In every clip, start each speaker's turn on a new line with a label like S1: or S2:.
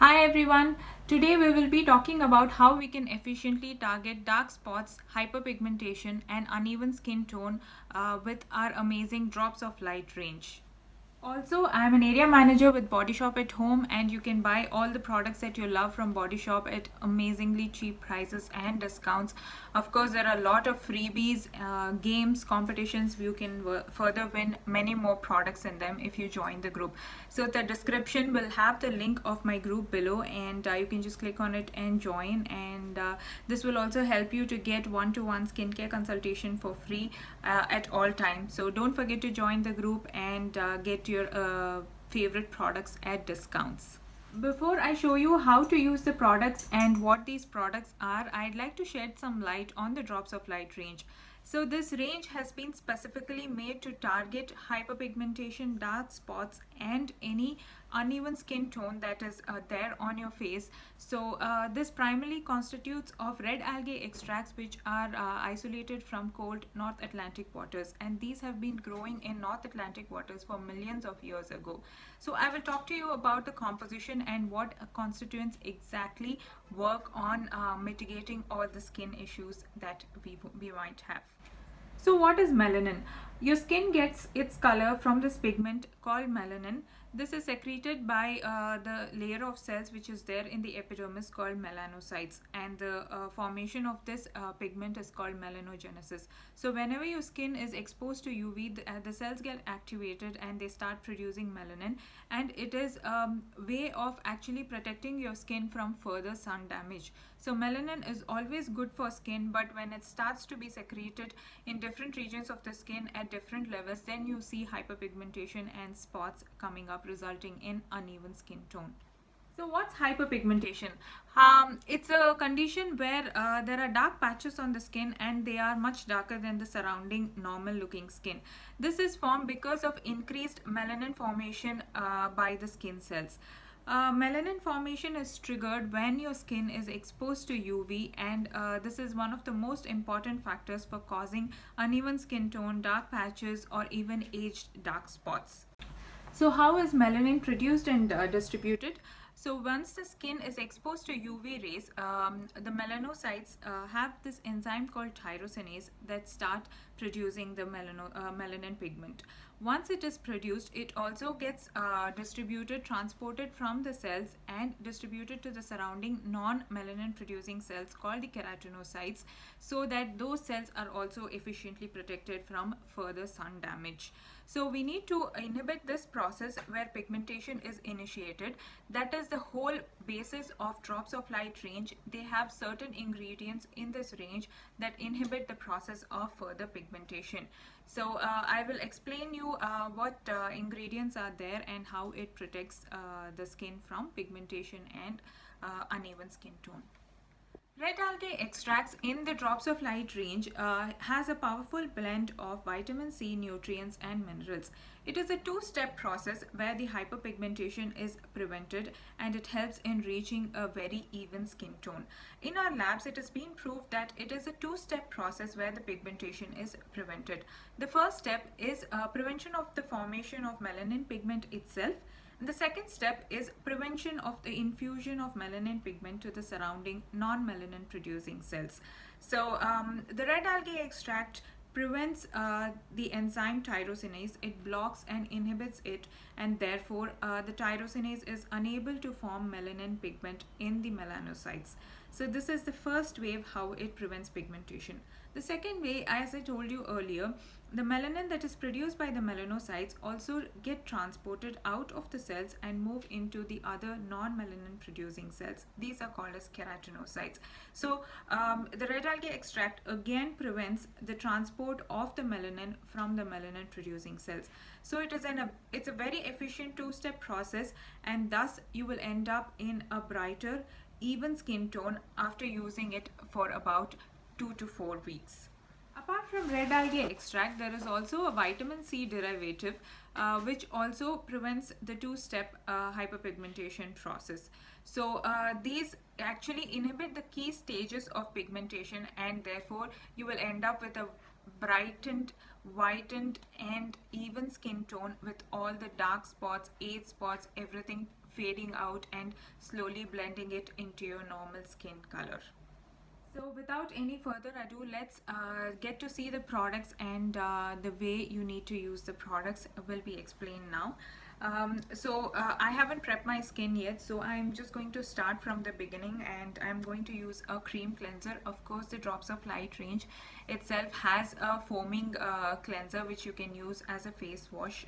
S1: Hi everyone, today we will be talking about how we can efficiently target dark spots, hyperpigmentation and uneven skin tone with our amazing drops of light range. Also, I'm an area manager with Body Shop at home, and you can buy all the products that you love from Body Shop at amazingly cheap prices and discounts. Of course, there are a lot of freebies, games, competitions. You can further win many more products in them if you join the group. So, the description will have the link of my group below, and you can just click on it and join. And this will also help you to get one-to-one skincare consultation for free at all times. So, don't forget to join the group and get your favorite products at discounts. Before I show you how to use the products and what these products are, I'd like to shed some light on the drops of light range. So this range has been specifically made to target hyperpigmentation, dark spots and any uneven skin tone that is there on your face. So this primarily constitutes of red algae extracts which are isolated from cold North Atlantic waters, and these have been growing in North Atlantic waters for millions of years ago. So I will talk to you about the composition and what constituents exactly work on mitigating all the skin issues that we might have. So what is melanin? Your skin gets its color from this pigment called melanin. This is secreted by the layer of cells which is there in the epidermis called melanocytes, and the formation of this pigment is called melanogenesis. So whenever your skin is exposed to UV, the cells get activated and they start producing melanin, and it is a way of actually protecting your skin from further sun damage. So melanin is always good for skin, but when it starts to be secreted in different regions of the skin at different levels, then you see hyperpigmentation and spots coming up, resulting in uneven skin tone. So what's hyperpigmentation? It's a condition where there are dark patches on the skin and they are much darker than the surrounding normal looking skin. This is formed because of increased melanin formation by the skin cells. Melanin formation is triggered when your skin is exposed to UV, and this is one of the most important factors for causing uneven skin tone, dark patches, or even aged dark spots. So how is melanin produced and distributed? So once the skin is exposed to UV rays, the melanocytes have this enzyme called tyrosinase that start producing the melanin pigment. Once it is produced, it also gets distributed, transported from the cells and distributed to the surrounding non-melanin producing cells called the keratinocytes, so that those cells are also efficiently protected from further sun damage. So we need to inhibit this process where pigmentation is initiated. That is the whole basis of drops of light range. They have certain ingredients in this range that inhibit the process of further pigmentation. So I will explain you what ingredients are there and how it protects the skin from pigmentation and uneven skin tone. Red algae extracts in the drops of light range has a powerful blend of vitamin C, nutrients, and minerals. It is a two-step process where the hyperpigmentation is prevented, and it helps in reaching a very even skin tone. In our labs, it has been proved that it is a two-step process where the pigmentation is prevented. The first step is prevention of the formation of melanin pigment itself. The second step is prevention of the infusion of melanin pigment to the surrounding non-melanin producing cells. So the red algae extract prevents the enzyme tyrosinase. It blocks and inhibits it, and therefore the tyrosinase is unable to form melanin pigment in the melanocytes. So this is the first way of how it prevents pigmentation. The second way, as I told you earlier, the melanin that is produced by the melanocytes also get transported out of the cells and move into the other non-melanin producing cells. These are called as keratinocytes. So the red algae extract again prevents the transport of the melanin from the melanin producing cells. So it's a very efficient two-step process, and thus you will end up in a brighter, even skin tone after using it for about 2 to 4 weeks. Apart from red algae extract, there is also a vitamin C derivative which also prevents the two-step hyperpigmentation process. So these actually inhibit the key stages of pigmentation, and therefore you will end up with a brightened, whitened and even skin tone, with all the dark spots, age spots, everything fading out and slowly blending it into your normal skin color. So without any further ado, let's get to see the products, and the way you need to use the products will be explained now. I haven't prepped my skin yet, so I'm just going to start from the beginning, and I'm going to use a cream cleanser. Of course, the Drops of Light range itself has a foaming cleanser which you can use as a face wash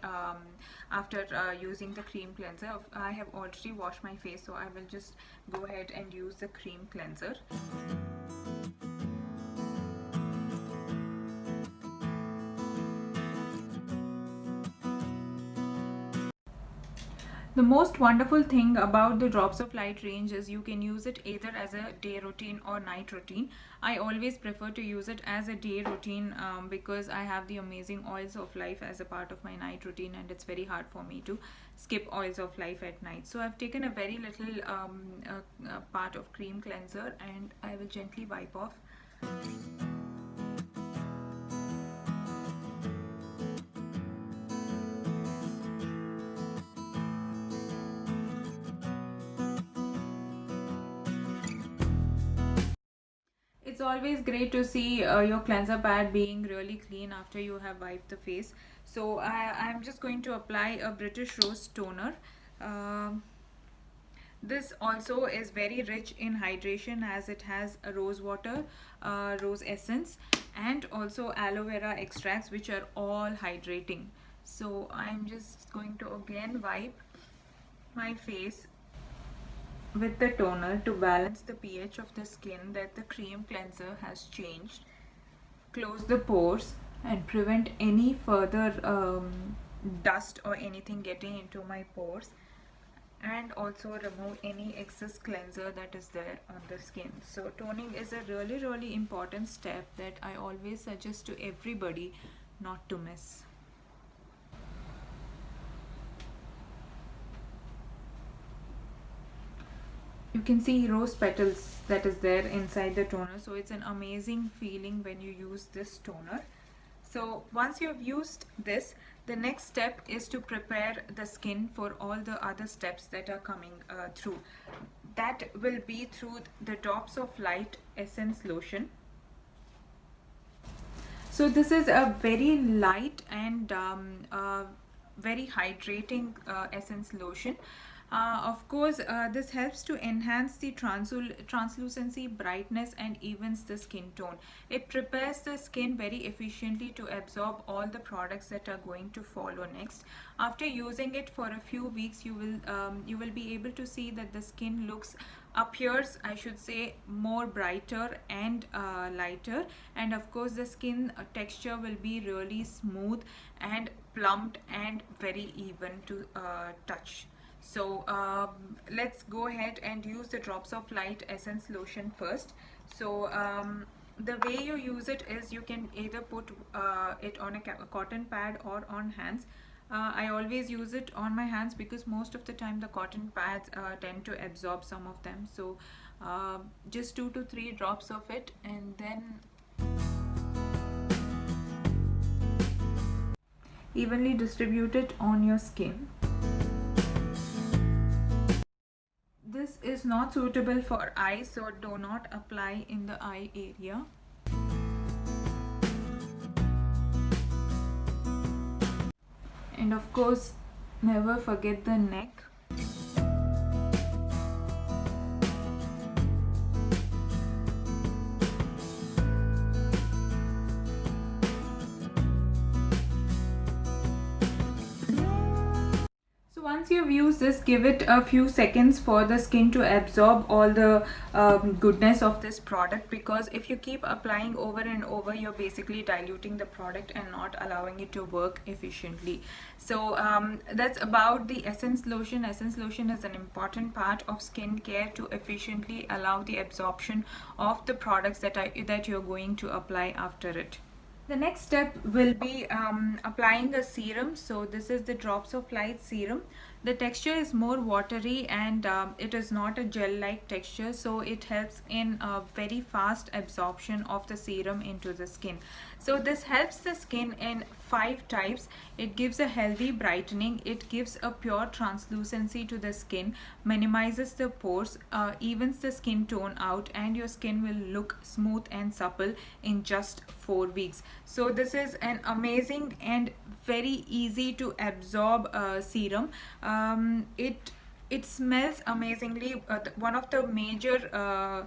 S1: after using the cream cleanser. I have already washed my face, so I will just go ahead and use the cream cleanser. The most wonderful thing about the Drops of Light range is you can use it either as a day routine or night routine. I always prefer to use it as a day routine because I have the amazing Oils of Life as a part of my night routine, and it's very hard for me to skip Oils of Life at night. So I've taken a very little part of cream cleanser, and I will gently wipe off. It's always great to see your cleanser pad being really clean after you have wiped the face. So I'm just going to apply a British Rose toner. This also is very rich in hydration, as it has a rose water, rose essence, and also aloe vera extracts, which are all hydrating. So I'm just going to again wipe my face with the toner to balance the pH of the skin that the cream cleanser has changed, close the pores, and prevent any further dust or anything getting into my pores, and also remove any excess cleanser that is there on the skin. So toning is a really important step that I always suggest to everybody not to miss. You can see rose petals that is there inside the toner, so it's an amazing feeling when you use this toner. So once you have used this, the next step is to prepare the skin for all the other steps that are coming through. That will be through the Drops of Light Essence Lotion. So this is a very light and very hydrating essence lotion. Of course, this helps to enhance the translucency, brightness, and evens the skin tone. It prepares the skin very efficiently to absorb all the products that are going to follow next. After using it for a few weeks, you will be able to see that the skin appears, I should say, more brighter and lighter, and of course the skin texture will be really smooth and plumped and very even to touch. So let's go ahead and use the Drops of Light Essence Lotion first. So the way you use it is you can either put it on a cotton pad or on hands. I always use it on my hands because most of the time the cotton pads tend to absorb some of them. So just 2 to 3 drops of it, and then evenly distribute it on your skin. This is not suitable for eyes, so do not apply in the eye area. And of course, never forget the neck. Once you've used this, give it a few seconds for the skin to absorb all the goodness of this product, because if you keep applying over and over, you're basically diluting the product and not allowing it to work efficiently. So that's about the essence lotion. Essence lotion is an important part of skincare to efficiently allow the absorption of the products that you're going to apply after it. The next step will be applying a serum. So this is the Drops of Light serum. The texture is more watery and it is not a gel-like texture, so it helps in a very fast absorption of the serum into the skin. So this helps the skin in 5 types. It gives a healthy brightening, it gives a pure translucency to the skin, minimizes the pores, evens the skin tone out, and your skin will look smooth and supple in just 4 weeks. So this is an amazing and very easy to absorb serum. It smells amazingly. One of the major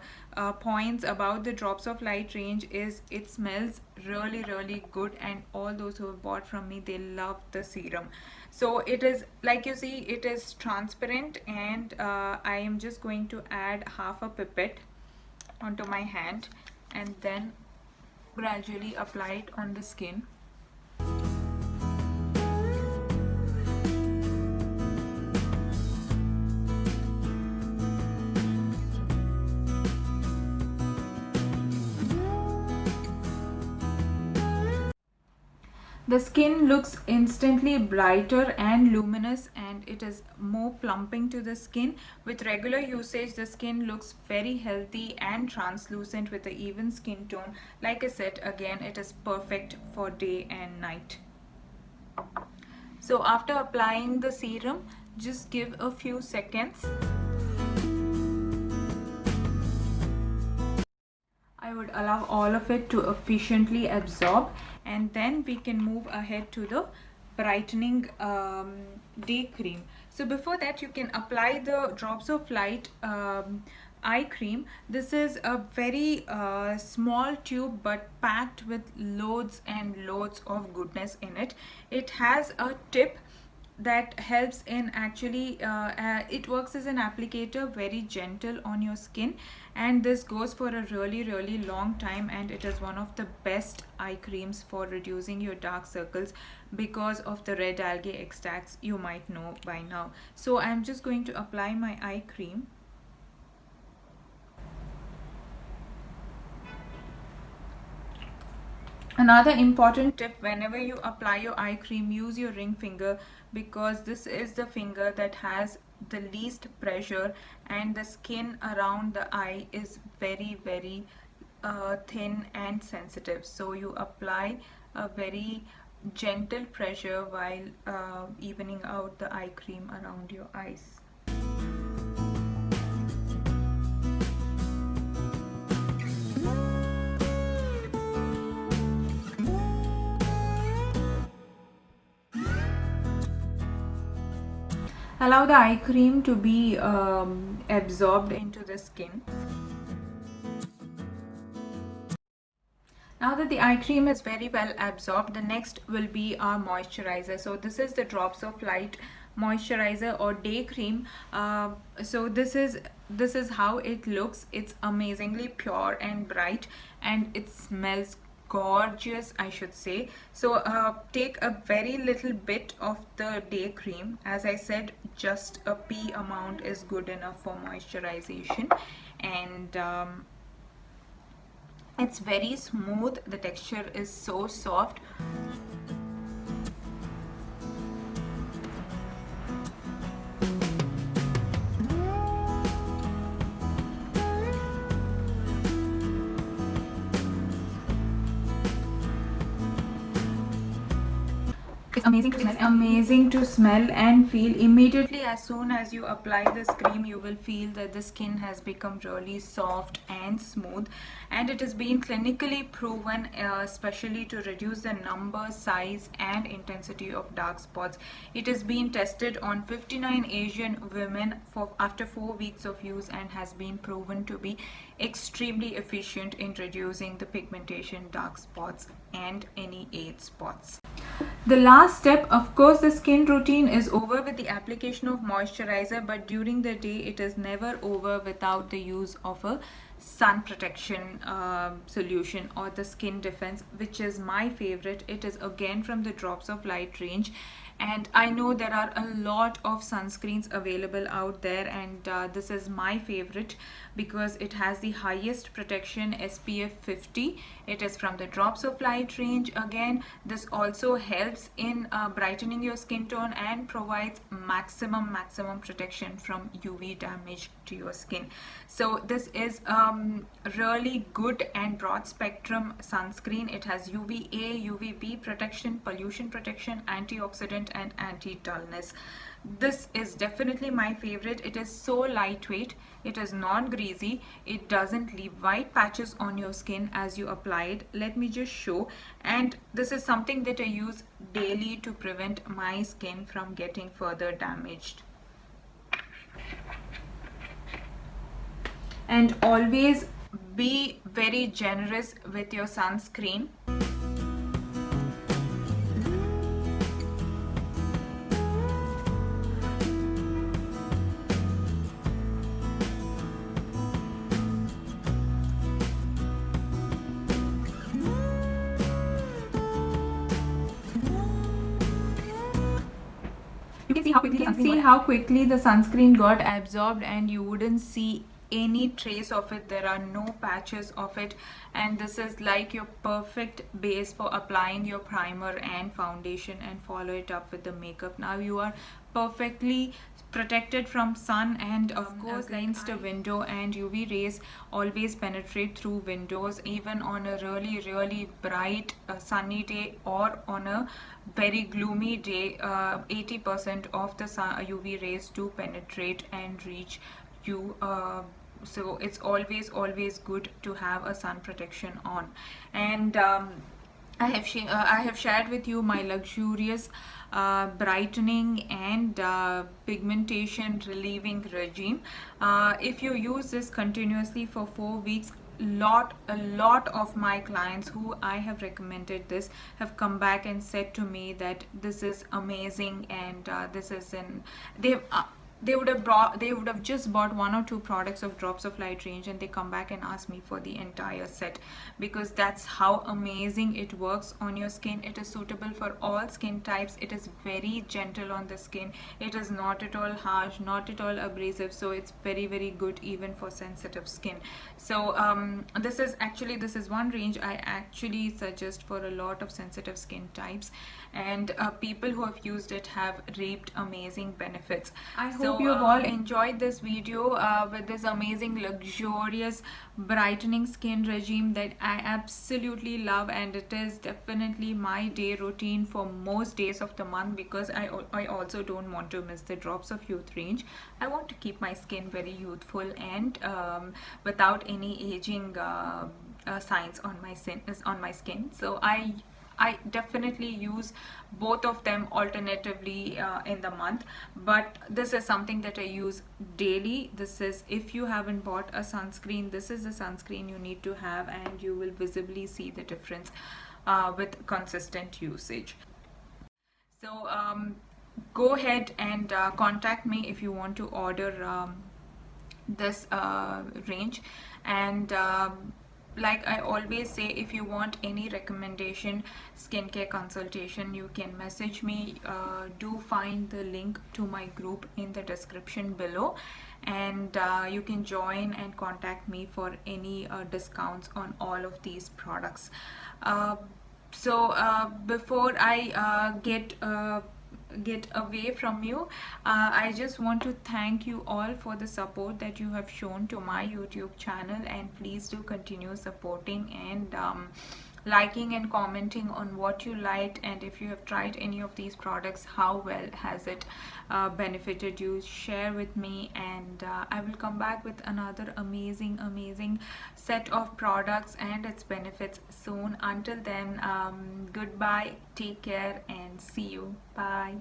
S1: points about the Drops of Light range is it smells really good, and all those who have bought from me, they love the serum. So it is, like you see, it is transparent, and I am just going to add half a pipette onto my hand and then gradually apply it on the skin. The skin looks instantly brighter and luminous, and it is more plumping to the skin. With regular usage, the skin looks very healthy and translucent with an even skin tone. Like I said, again, it is perfect for day and night. So after applying the serum, just give a few seconds. I would allow all of it to efficiently absorb, and then we can move ahead to the brightening day cream. So before that, you can apply the Drops of Light eye cream. This is a very small tube but packed with loads and loads of goodness in it. It has a tip that helps in actually it works as an applicator, very gentle on your skin, and this goes for a really long time, and it is one of the best eye creams for reducing your dark circles because of the red algae extracts, you might know by now. So I'm just going to apply my eye cream. Another important tip: whenever you apply your eye cream, use your ring finger, because this is the finger that has the least pressure, and the skin around the eye is very thin and sensitive. So you apply a very gentle pressure while evening out the eye cream around your eyes. Allow the eye cream to be absorbed into the skin. Now that the eye cream is very well absorbed, the next will be our moisturizer. So this is the Drops of Light moisturizer or day cream. So this is how it looks. It's amazingly pure and bright, and it smells gorgeous, I should say. So take a very little bit of the day cream. As I said, just a pea amount is good enough for moisturization, and it's very smooth. The texture is so soft. It's amazing to smell and feel. Immediately as soon as you apply this cream, you will feel that the skin has become really soft and smooth, and it has been clinically proven, especially to reduce the number, size and intensity of dark spots. It has been tested on 59 Asian women after 4 weeks of use, and has been proven to be extremely efficient in reducing the pigmentation, dark spots and any age spots. The last step, of course, the skin routine is over with the application of moisturizer, but during the day it is never over without the use of a sun protection solution, or the skin defense, which is my favorite. It is again from the Drops of Light range, And I know there are a lot of sunscreens available out there, and this is my favorite because it has the highest protection, SPF 50. It is from the Drops of Light range. Again, this also helps in brightening your skin tone and provides maximum protection from UV damage to your skin. So this is really good and broad spectrum sunscreen. It has UVA, UVB protection, pollution protection, antioxidant and anti-dullness. This is definitely my favorite. It is so lightweight, it is non-greasy, it doesn't leave white patches on your skin as you apply it. Let me just show. And this is something that I use daily to prevent my skin from getting further damaged. And always be very generous with your sunscreen. You can see how quickly the sunscreen got absorbed, and you wouldn't see any trace of it. There are no patches of it, and this is like your perfect base for applying your primer and foundation and follow it up with the makeup. Now you are perfectly protected from sun, and of course against a window, and UV rays always penetrate through windows, even on a really bright sunny day or on a very gloomy day. 80% of the UV rays do penetrate and reach you. So it's always good to have a sun protection on. And I have shared with you my luxurious brightening and pigmentation relieving regime. If you use this continuously for 4 weeks, a lot of my clients who I have recommended this have come back and said to me that this is amazing, and this is they would have just bought 1 or 2 products of Drops of Light range, and they come back and ask me for the entire set, because that's how amazing it works on your skin. It is suitable for all skin types. It is very gentle on the skin. It is not at all harsh, not at all abrasive, so it's very good even for sensitive skin. So this is one range I actually suggest for a lot of sensitive skin types, and people who have used it have reaped amazing benefits. I hope you have all enjoyed this video with this amazing luxurious brightening skin regime that I absolutely love, and it is definitely my day routine for most days of the month, because I also don't want to miss the Drops of Youth range. I want to keep my skin very youthful and without any aging signs on my skin. So I definitely use both of them alternatively in the month, but this is something that I use daily. This is, if you haven't bought a sunscreen, this is the sunscreen you need to have, and you will visibly see the difference with consistent usage. So go ahead and contact me if you want to order this range. And like I always say, if you want any recommendation, skincare consultation, you can message me. Do find the link to my group in the description below, and you can join and contact me for any discounts on all of these products. So before I get away from you, I just want to thank you all for the support that you have shown to my YouTube channel, and please do continue supporting and liking and commenting on what you liked, and if you have tried any of these products, how well has it benefited you. Share with me, and I will come back with another amazing set of products and its benefits soon. Until then, goodbye, take care, and see you. Bye.